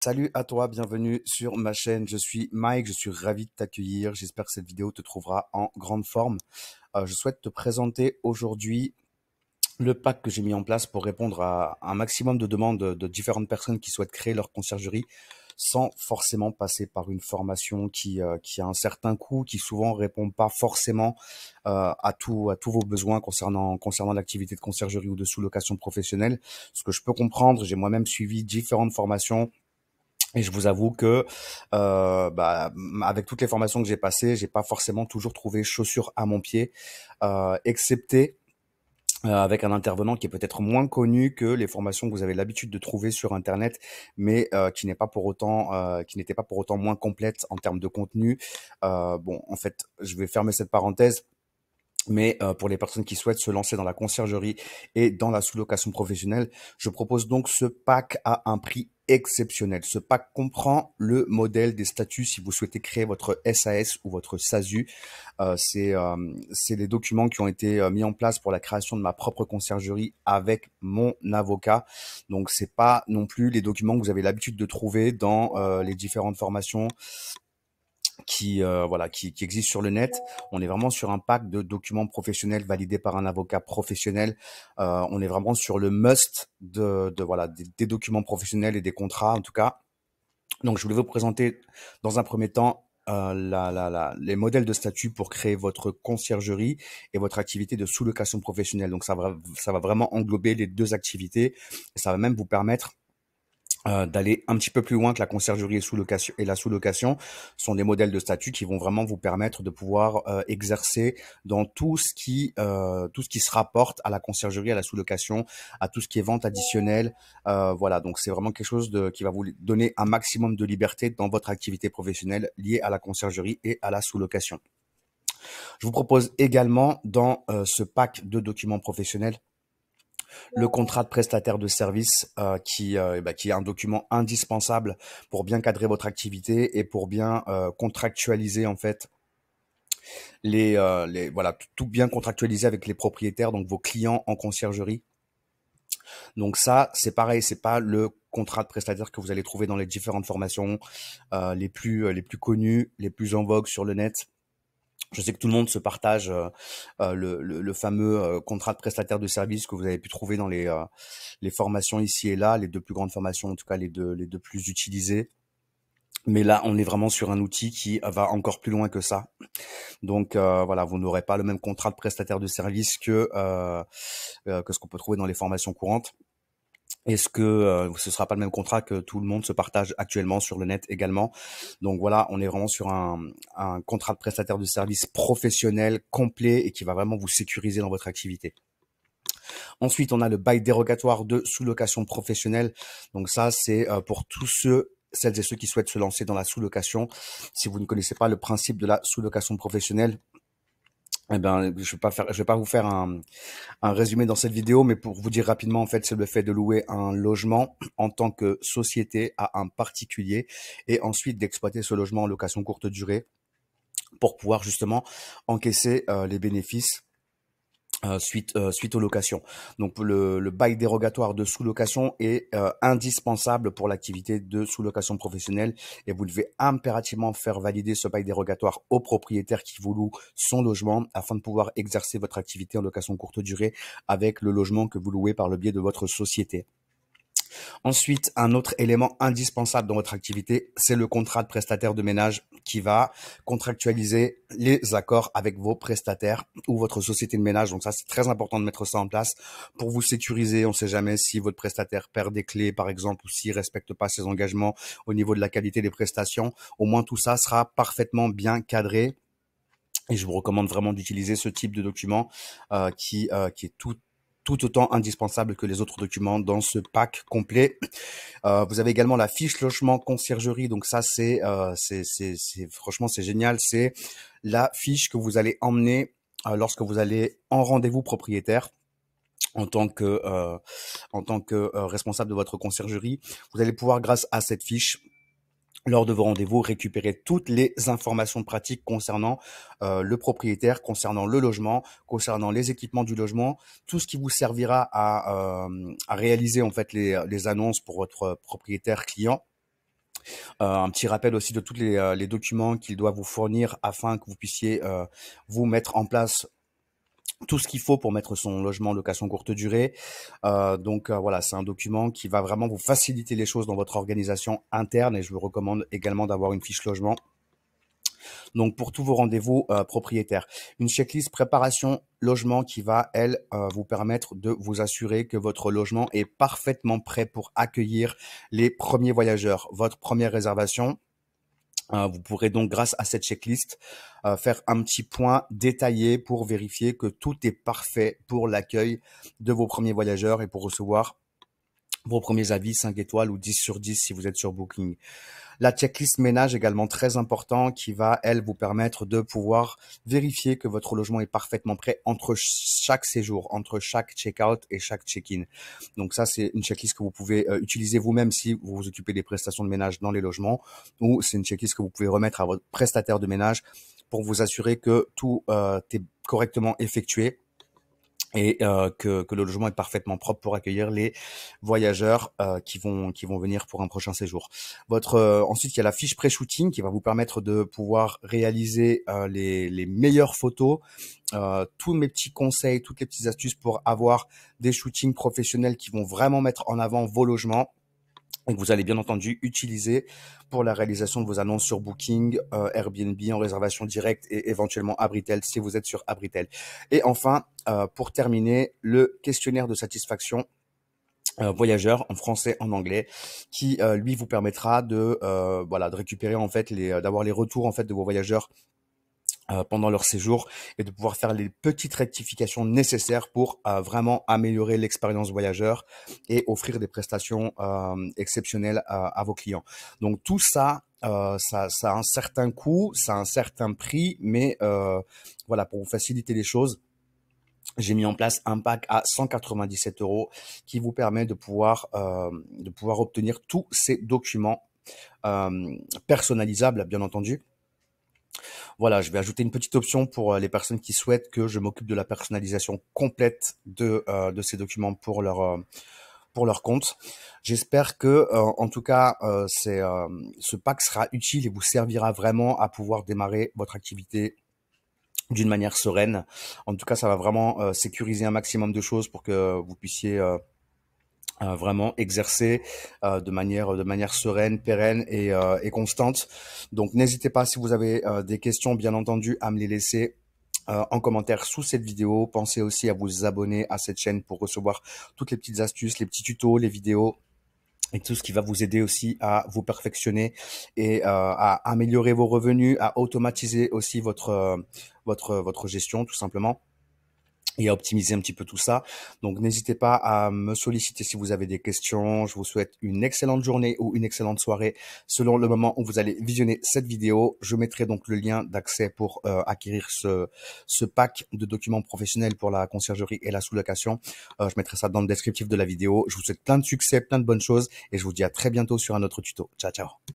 Salut à toi, bienvenue sur ma chaîne. Je suis Mike, je suis ravi de t'accueillir. J'espère que cette vidéo te trouvera en grande forme. Je souhaite te présenter aujourd'hui le pack que j'ai mis en place pour répondre à un maximum de demandes de différentes personnes qui souhaitent créer leur conciergerie sans forcément passer par une formation qui a un certain coût, qui souvent répond pas forcément à tous vos besoins concernant l'activité de conciergerie ou de sous-location professionnelle. Ce que je peux comprendre, j'ai moi-même suivi différentes formations et je vous avoue que avec toutes les formations que j'ai passées, j'ai pas forcément toujours trouvé chaussures à mon pied, excepté avec un intervenant qui est peut-être moins connu que les formations que vous avez l'habitude de trouver sur Internet, mais qui n'était pas pour autant moins complète en termes de contenu. Bon, en fait, je vais fermer cette parenthèse. Mais pour les personnes qui souhaitent se lancer dans la conciergerie et dans la sous-location professionnelle, je propose donc ce pack à un prix exceptionnel. Ce pack comprend le modèle des statuts si vous souhaitez créer votre SAS ou votre SASU. C'est les documents qui ont été mis en place pour la création de ma propre conciergerie avec mon avocat. Donc c'est pas non plus les documents que vous avez l'habitude de trouver dans les différentes formations qui existe sur le net. On est vraiment sur un pack de documents professionnels validés par un avocat professionnel. On est vraiment sur le must des documents professionnels et des contrats en tout cas. Donc je voulais vous présenter dans un premier temps les modèles de statut pour créer votre conciergerie et votre activité de sous-location professionnelle. Donc ça va vraiment englober les deux activités et ça va même vous permettre d'aller un petit peu plus loin que la conciergerie et sous-location et la sous-location sont des modèles de statut qui vont vraiment vous permettre de pouvoir exercer dans tout ce qui se rapporte à la conciergerie, à la sous-location, à tout ce qui est vente additionnelle. Voilà, donc c'est vraiment quelque chose qui va vous donner un maximum de liberté dans votre activité professionnelle liée à la conciergerie et à la sous-location. Je vous propose également dans ce pack de documents professionnels le contrat de prestataire de service qui est un document indispensable pour bien cadrer votre activité et pour bien contractualiser en fait tout bien contractualiser avec les propriétaires, donc vos clients en conciergerie. Donc ça, c'est pareil, c'est pas le contrat de prestataire que vous allez trouver dans les différentes formations les plus connues, les plus en vogue sur le net. Je sais que tout le monde se partage le fameux contrat de prestataire de service que vous avez pu trouver dans les formations ici et là, les deux plus grandes formations, en tout cas les deux plus utilisées. Mais là, on est vraiment sur un outil qui va encore plus loin que ça. Donc voilà, vous n'aurez pas le même contrat de prestataire de service que ce qu'on peut trouver dans les formations courantes. Est-ce que ce sera pas le même contrat que tout le monde se partage actuellement sur le net également? Donc voilà, on est vraiment sur un contrat de prestataire de service professionnel, complet et qui va vraiment vous sécuriser dans votre activité. Ensuite, on a le bail dérogatoire de sous-location professionnelle. Donc ça, c'est pour celles et ceux qui souhaitent se lancer dans la sous-location. Si vous ne connaissez pas le principe de la sous-location professionnelle, eh ben, je vais pas vous faire un résumé dans cette vidéo, mais pour vous dire rapidement, en fait, c'est le fait de louer un logement en tant que société à un particulier et ensuite d'exploiter ce logement en location courte durée pour pouvoir justement encaisser les bénéfices suite aux locations. Donc le bail dérogatoire de sous-location est indispensable pour l'activité de sous-location professionnelle et vous devez impérativement faire valider ce bail dérogatoire au propriétaire qui vous loue son logement afin de pouvoir exercer votre activité en location courte durée avec le logement que vous louez par le biais de votre société. Ensuite, un autre élément indispensable dans votre activité, c'est le contrat de prestataire de ménage qui va contractualiser les accords avec vos prestataires ou votre société de ménage. Donc ça, c'est très important de mettre ça en place pour vous sécuriser. On ne sait jamais si votre prestataire perd des clés, par exemple, ou s'il respecte pas ses engagements au niveau de la qualité des prestations. Au moins, tout ça sera parfaitement bien cadré. Et je vous recommande vraiment d'utiliser ce type de document qui est tout autant indispensable que les autres documents dans ce pack complet. Vous avez également la fiche logement conciergerie. Donc ça, franchement, c'est génial. C'est la fiche que vous allez emmener lorsque vous allez en rendez-vous propriétaire en tant que responsable de votre conciergerie. Vous allez pouvoir, grâce à cette fiche, lors de vos rendez-vous, récupérer toutes les informations pratiques concernant le propriétaire, concernant le logement, concernant les équipements du logement, tout ce qui vous servira à réaliser en fait les annonces pour votre propriétaire client. Un petit rappel aussi de tous les documents qu'il doit vous fournir afin que vous puissiez vous mettre en place tout ce qu'il faut pour mettre son logement en location courte durée. Donc voilà, c'est un document qui va vraiment vous faciliter les choses dans votre organisation interne et je vous recommande également d'avoir une fiche logement. Donc pour tous vos rendez-vous propriétaires, une checklist préparation logement qui va, elle, vous permettre de vous assurer que votre logement est parfaitement prêt pour accueillir les premiers voyageurs. Votre première réservation, vous pourrez donc, grâce à cette checklist, faire un petit point détaillé pour vérifier que tout est parfait pour l'accueil de vos premiers voyageurs et pour recevoir vos premiers avis 5 étoiles ou 10 sur 10 si vous êtes sur Booking. La checklist ménage également très important qui va, elle, vous permettre de pouvoir vérifier que votre logement est parfaitement prêt entre chaque séjour, entre chaque check-out et chaque check-in. Donc ça, c'est une checklist que vous pouvez utiliser vous-même si vous vous occupez des prestations de ménage dans les logements, ou c'est une checklist que vous pouvez remettre à votre prestataire de ménage pour vous assurer que tout est correctement effectué et que le logement est parfaitement propre pour accueillir les voyageurs qui vont venir pour un prochain séjour. Ensuite, il y a la fiche pré-shooting qui va vous permettre de pouvoir réaliser les meilleures photos, tous mes petits conseils, toutes les petites astuces pour avoir des shootings professionnels qui vont vraiment mettre en avant vos logements et que vous allez bien entendu utiliser pour la réalisation de vos annonces sur Booking, Airbnb en réservation directe et éventuellement Abritel si vous êtes sur Abritel. Et enfin, pour terminer, le questionnaire de satisfaction voyageur en français, en anglais, qui lui vous permettra de voilà, de récupérer en fait d'avoir les retours en fait de vos voyageurs pendant leur séjour et de pouvoir faire les petites rectifications nécessaires pour vraiment améliorer l'expérience voyageur et offrir des prestations exceptionnelles à vos clients. Donc tout ça, ça a un certain coût, ça a un certain prix, mais voilà, pour vous faciliter les choses, j'ai mis en place un pack à 197 € qui vous permet de pouvoir obtenir tous ces documents personnalisables, bien entendu. Voilà, je vais ajouter une petite option pour les personnes qui souhaitent que je m'occupe de la personnalisation complète de ces documents pour leur compte. J'espère que, en tout cas, ce pack sera utile et vous servira vraiment à pouvoir démarrer votre activité d'une manière sereine. En tout cas, ça va vraiment sécuriser un maximum de choses pour que vous puissiez vraiment exercer de manière sereine, pérenne et constante. Donc n'hésitez pas, si vous avez des questions, bien entendu, à me les laisser en commentaire sous cette vidéo. Pensez aussi à vous abonner à cette chaîne pour recevoir toutes les petites astuces, les petits tutos, les vidéos et tout ce qui va vous aider aussi à vous perfectionner et à améliorer vos revenus, à automatiser aussi votre gestion tout simplement, et à optimiser un petit peu tout ça. Donc n'hésitez pas à me solliciter si vous avez des questions. Je vous souhaite une excellente journée ou une excellente soirée selon le moment où vous allez visionner cette vidéo. Je mettrai donc le lien d'accès pour acquérir ce pack de documents professionnels pour la conciergerie et la sous-location. Je mettrai ça dans le descriptif de la vidéo. Je vous souhaite plein de succès, plein de bonnes choses et je vous dis à très bientôt sur un autre tuto. Ciao, ciao.